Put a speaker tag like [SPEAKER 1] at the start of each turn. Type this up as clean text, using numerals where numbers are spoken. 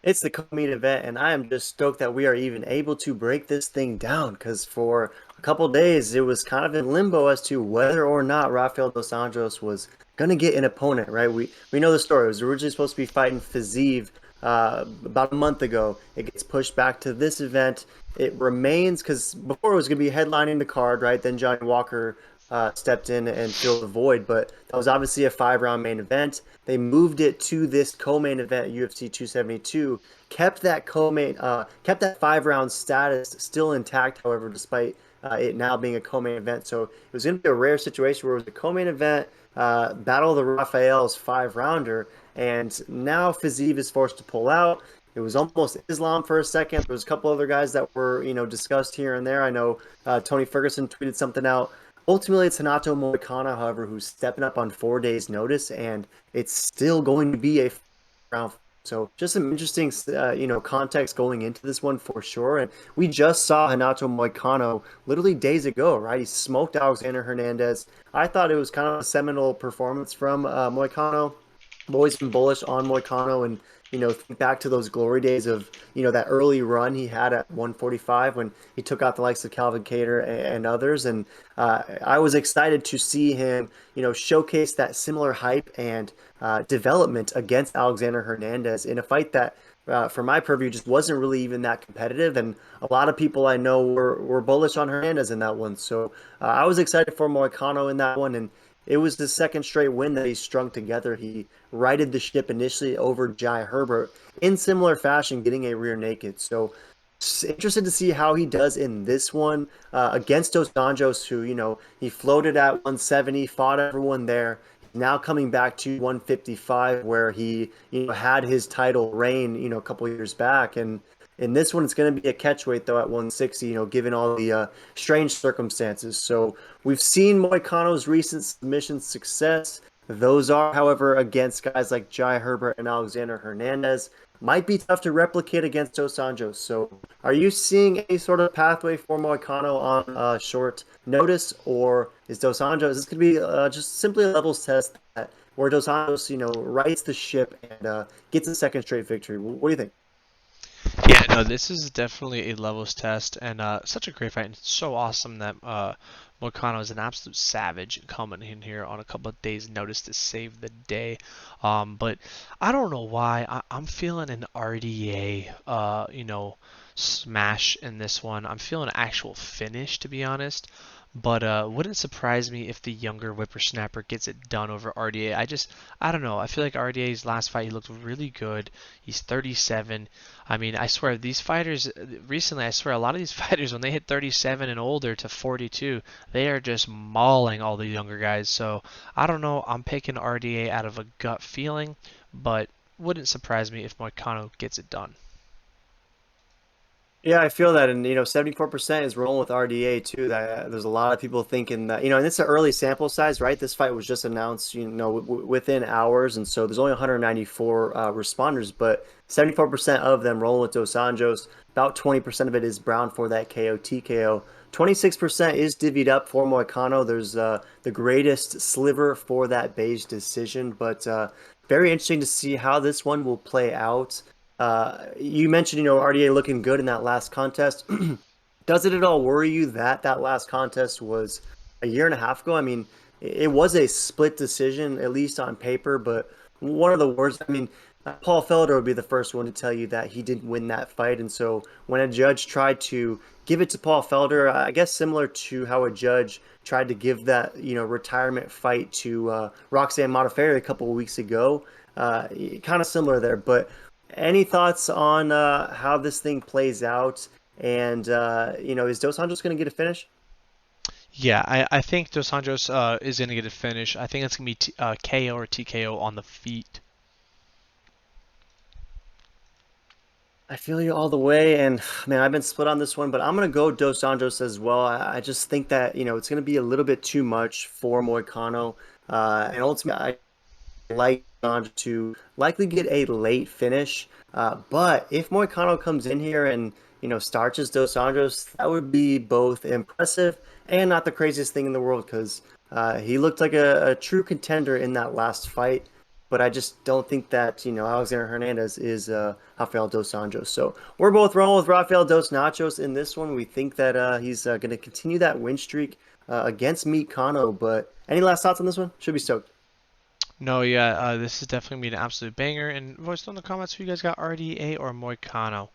[SPEAKER 1] It's the co-main event, and I am just stoked that we are even able to break this thing down. Because for a couple days, it was kind of in limbo as to whether or not Rafael Dos Anjos was gonna get an opponent. Right? We know the story. It was originally supposed to be fighting Fiziev about a month ago. It gets pushed back to this event. It remains because before it was gonna be headlining the card, right? Then Johnny Walker stepped in and filled the void, but that was obviously a 5 round main event. They moved it to this co-main event, UFC 272. Kept that 5 round status still intact, however, despite it now being a co-main event. So it was going to be a rare situation where it was a co-main event, Battle of the Raphaels 5 rounder, and now Fiziev is forced to pull out. It was almost Islam for a second. There was a couple other guys that were, discussed here and there. I know Tony Ferguson tweeted something out. Ultimately, it's Renato Moicano, however, who's stepping up on 4 days' notice, and it's still going to be a round. So just some interesting, context going into this one for sure. And we just saw Renato Moicano literally days ago, right? He smoked Alexander Hernandez. I thought it was kind of a seminal performance from Moicano. I've always been bullish on Moicano, and think back to those glory days of that early run he had at 145 when he took out the likes of Calvin Cater and others. And I was excited to see him showcase that similar hype and development against Alexander Hernandez in a fight that for my purview just wasn't really even that competitive. And a lot of people I know were bullish on Hernandez in that one. So I was excited for Moicano in that one. And it was the second straight win that he strung together. He righted the ship initially over Jai Herbert in similar fashion, getting a rear naked. So interested to see how he does in this one against Dos Anjos, who, he floated at 170, fought everyone there. Now coming back to 155, where he, had his title reign, a couple years back. And in this one, it's going to be a catchweight, though, at 160, given all the strange circumstances. So we've seen Moicano's recent submission success. Those are, however, against guys like Jai Herbert and Alexander Hernandez. Might be tough to replicate against Dos Anjos. So are you seeing any sort of pathway for Moicano on short notice, or is Dos Anjos, is this could be just simply a levels test that, where Dos Anjos, rights the ship and gets a second straight victory? What do you think?
[SPEAKER 2] Yeah, no, this is definitely a levels test and such a great fight. And it's so awesome that Moicano is an absolute savage coming in here on a couple of days' notice to save the day. But I don't know why I'm feeling an RDA, smash in this one. I'm feeling an actual finish, to be honest. But wouldn't surprise me if the younger whippersnapper gets it done over RDA. I don't know. I feel like RDA's last fight, he looked really good. He's 37. I mean, I swear, these fighters, recently, I swear, a lot of these fighters, when they hit 37 and older to 42, they are just mauling all the younger guys. So, I don't know. I'm picking RDA out of a gut feeling, but wouldn't surprise me if Moicano gets it done.
[SPEAKER 1] Yeah, I feel that, and 74% is rolling with RDA too. That there's a lot of people thinking that, and it's an early sample size, right? This fight was just announced, within hours, and so there's only 194 responders, but 74% of them rolling with Dos Anjos. About 20% of it is Brown for that KO TKO. 26% is divvied up for Moicano. There's the greatest sliver for that beige decision, but very interesting to see how this one will play out. You mentioned, RDA looking good in that last contest. Does it at all worry you that that last contest was a year and a half ago? I mean, it was a split decision, at least on paper, but one of the worst. I mean, Paul Felder would be the first one to tell you that he didn't win that fight. And so when a judge tried to give it to Paul Felder, I guess similar to how a judge tried to give that, retirement fight to Roxanne Modafferi a couple of weeks ago, kind of similar there. But any thoughts on how this thing plays out? And is Dos Anjos going to get a finish?
[SPEAKER 2] Yeah, I think Dos Anjos is going to get a finish. I think it's going to be KO or TKO on the feet.
[SPEAKER 1] I feel you all the way, and man, I've been split on this one, but I'm gonna go Dos Anjos as well. I just think that it's gonna be a little bit too much for Moicano, and ultimately, I like Anjos to likely get a late finish. But if Moicano comes in here and starches Dos Anjos, that would be both impressive and not the craziest thing in the world because he looked like a true contender in that last fight. but I just don't think that, Alexander Hernandez is Rafael Dos Anjos. So we're both rolling with Rafael Dos Nachos in this one. We think that he's going to continue that win streak against Moicano. But any last thoughts on this one? Should be stoked.
[SPEAKER 2] No, yeah, this is definitely gonna be an absolute banger. And voice down in the comments who you guys got, RDA or Moicano.